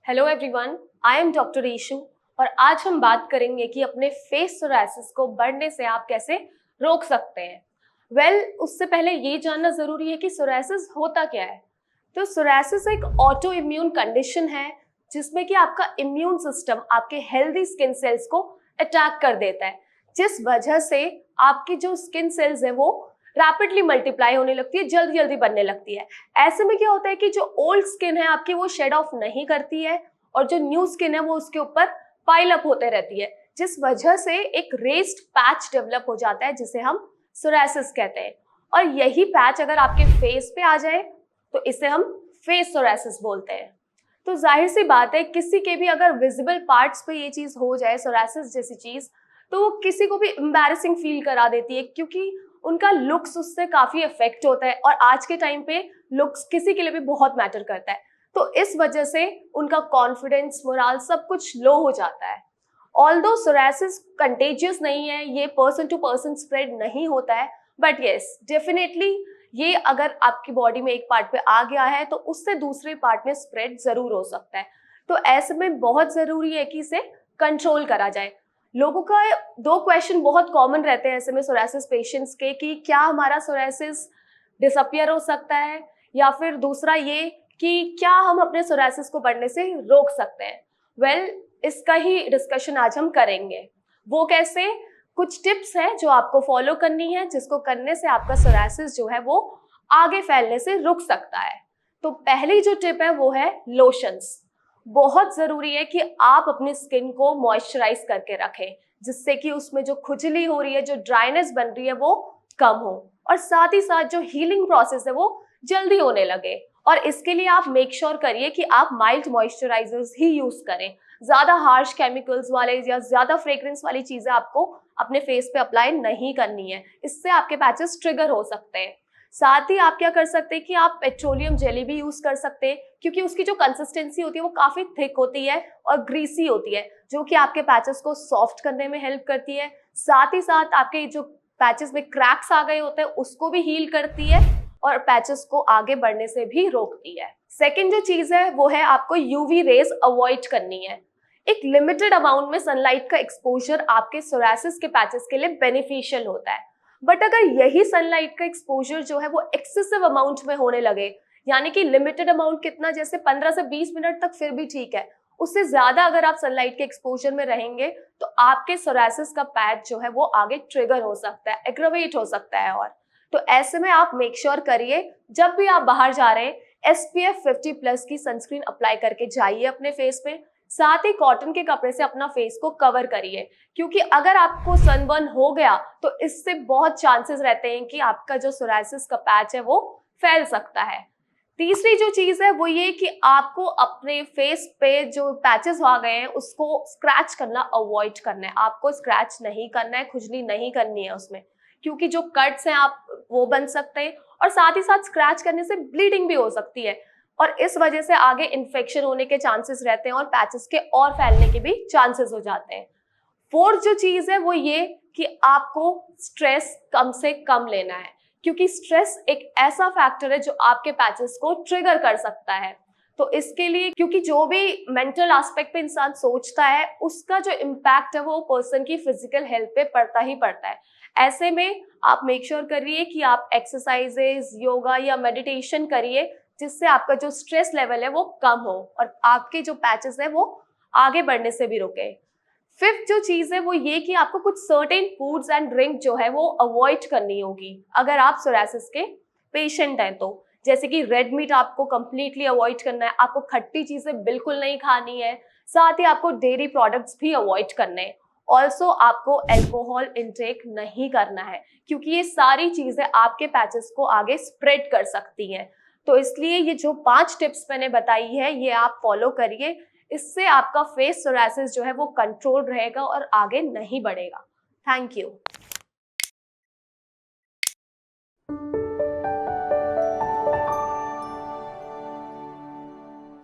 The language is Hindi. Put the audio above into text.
Hello everyone, I am doctor Ishu और आज हम बात करेंगे कि अपने फेस सोरासिस को बढ़ने से आप कैसे रोक सकते हैं। उससे पहले ये जानना जरूरी है कि सोरासिस होता क्या है। तो सोरासिस एक ऑटो इम्यून कंडीशन है जिसमें कि आपका इम्यून सिस्टम आपके हेल्दी स्किन सेल्स को अटैक कर देता है, जिस वजह से आपकी जो स्किन सेल्स है वो रैपिडली मल्टीप्लाई होने लगती है, जल्दी जल्दी बनने लगती है। ऐसे में क्या होता है कि जो ओल्ड स्किन है आपकी वो शेड ऑफ नहीं करती है और जो न्यू स्किन है वो उसके ऊपर पाइल अप होते रहती है, जिस वजह से एक रेस्ड पैच डेवलप हो जाता है जिसे हम सोरासिस कहते हैं। और यही पैच अगर आपके फेस पे आ जाए तो इसे हम फेस सोरासिस बोलते हैं। तो जाहिर सी बात है, किसी के भी अगर विजिबल पार्ट्स पे ये चीज हो जाए, सोरासिस जैसी चीज, तो वो किसी को भी एम्बैरेसिंग फील करा देती है, क्योंकि उनका लुक्स उससे काफी इफेक्ट होता है और आज के टाइम पे लुक्स किसी के लिए भी बहुत मैटर करता है। तो इस वजह से उनका कॉन्फिडेंस, मोरल सब कुछ लो हो जाता है। ऑल्दो सोरासिस कंटेजियस नहीं है, ये पर्सन टू पर्सन स्प्रेड नहीं होता है, बट यस डेफिनेटली ये अगर आपकी बॉडी में एक पार्ट पे आ गया है तो उससे दूसरे पार्ट में स्प्रेड जरूर हो सकता है। तो ऐसे में बहुत जरूरी है कि इसे कंट्रोल करा जाए। लोगों का दो क्वेश्चन बहुत कॉमन रहते हैं ऐसे में सोरासिस पेशेंट्स के, कि क्या हमारा सोरासिस डिसअपियर हो सकता है, या फिर दूसरा ये कि क्या हम अपने सोरासिस को बढ़ने से रोक सकते हैं। इसका ही डिस्कशन आज हम करेंगे। वो कैसे? कुछ टिप्स हैं जो आपको फॉलो करनी है, जिसको करने से आपका सोरासिस जो है वो आगे फैलने से रुक सकता है। तो पहली जो टिप है वो है लोशंस। बहुत जरूरी है कि आप अपनी स्किन को मॉइस्चराइज करके रखें, जिससे कि उसमें जो खुजली हो रही है, जो ड्राइनेस बन रही है वो कम हो, और साथ ही साथ जो हीलिंग प्रोसेस है वो जल्दी होने लगे। और इसके लिए आप मेक श्योर करिए कि आप माइल्ड मॉइस्चराइजर्स ही यूज करें। ज्यादा हार्श केमिकल्स वाले या ज्यादा फ्रेग्रेंस वाली चीजें आपको अपने फेस पे अप्लाई नहीं करनी है, इससे आपके पैचेस ट्रिगर हो सकते हैं। साथ ही आप क्या कर सकते हैं कि आप पेट्रोलियम जेली भी यूज कर सकते हैं, क्योंकि उसकी जो कंसिस्टेंसी होती है वो काफी थिक होती है और ग्रीसी होती है, जो कि आपके पैचेस को सॉफ्ट करने में हेल्प करती है। साथ ही साथ आपके जो पैचेस में क्रैक्स आ गए होते हैं उसको भी हील करती है और पैचेस को आगे बढ़ने से भी रोकती है। सेकेंड जो चीज है वो है आपको यूवी रेज अवॉइड करनी है। एक लिमिटेड अमाउंट में सनलाइट का एक्सपोजर आपके सोरासिस के पैचेस के लिए बेनिफिशियल होता है, बट अगर यही सनलाइट का एक्सपोजर जो है वो एक्सेसिव अमाउंट में होने लगे, यानी कि लिमिटेड अमाउंट कितना, जैसे 15 से 20 मिनट तक फिर भी ठीक है, उससे ज्यादा अगर आप सनलाइट के एक्सपोजर में रहेंगे तो आपके सोरासिस का पैच जो है वो आगे ट्रिगर हो सकता है, एग्रवेट हो सकता है। और तो ऐसे में आप मेक श्योर करिए जब भी आप बाहर जा रहे हैं SPF 50+ की सनस्क्रीन अप्लाई करके जाइए अपने फेस पे। साथ ही कॉटन के कपड़े से अपना फेस को कवर करिए, क्योंकि अगर आपको सनबर्न हो गया तो इससे बहुत चांसेस रहते हैं कि आपका जो सोरासिस का पैच है वो फैल सकता है। तीसरी जो चीज है वो ये कि आपको अपने फेस पे जो पैचेस आ गए हैं उसको स्क्रैच करना अवॉइड करना है। आपको स्क्रैच नहीं करना है, खुजली नहीं करनी है उसमें, क्योंकि जो कट्स हैं आप वो बन सकते हैं और साथ ही साथ स्क्रैच करने से ब्लीडिंग भी हो सकती है और इस वजह से आगे इन्फेक्शन होने के चांसेस रहते हैं और पैचेस के और फैलने के भी चांसेस हो जाते हैं। फोर्थ जो चीज है वो ये कि आपको स्ट्रेस कम से कम लेना है, क्योंकि स्ट्रेस एक ऐसा फैक्टर है जो आपके पैचेस को ट्रिगर कर सकता है। तो इसके लिए, क्योंकि जो भी मेंटल एस्पेक्ट पे इंसान सोचता है उसका जो इम्पैक्ट है वो पर्सन की फिजिकल हेल्थ पे पड़ता ही पड़ता है। ऐसे में आप मेक श्योर करिए कि आप एक्सरसाइजेस, योगा या मेडिटेशन करिए, जिससे आपका जो स्ट्रेस लेवल है वो कम हो और आपके जो पैचेस है वो आगे बढ़ने से भी रुके। फिफ्थ जो चीज है वो ये कि आपको कुछ सर्टेन फूड्स एंड ड्रिंक जो है वो अवॉइड करनी होगी अगर आप सोरासिस के पेशेंट हैं तो। जैसे कि रेड मीट आपको कंप्लीटली अवॉइड करना है, आपको खट्टी चीजें बिल्कुल नहीं खानी है, साथ ही आपको डेयरी प्रोडक्ट्स भी अवॉइड करने हैं। ऑल्सो आपको अल्कोहल इंटेक नहीं करना है, क्योंकि ये सारी चीजें आपके पैचेस को आगे स्प्रेड कर सकती हैं। तो इसलिए ये जो 5 टिप्स मैंने बताई है ये आप फॉलो करिए, इससे आपका फेस सोरासिस जो है वो कंट्रोल रहेगा और आगे नहीं बढ़ेगा। Thank you.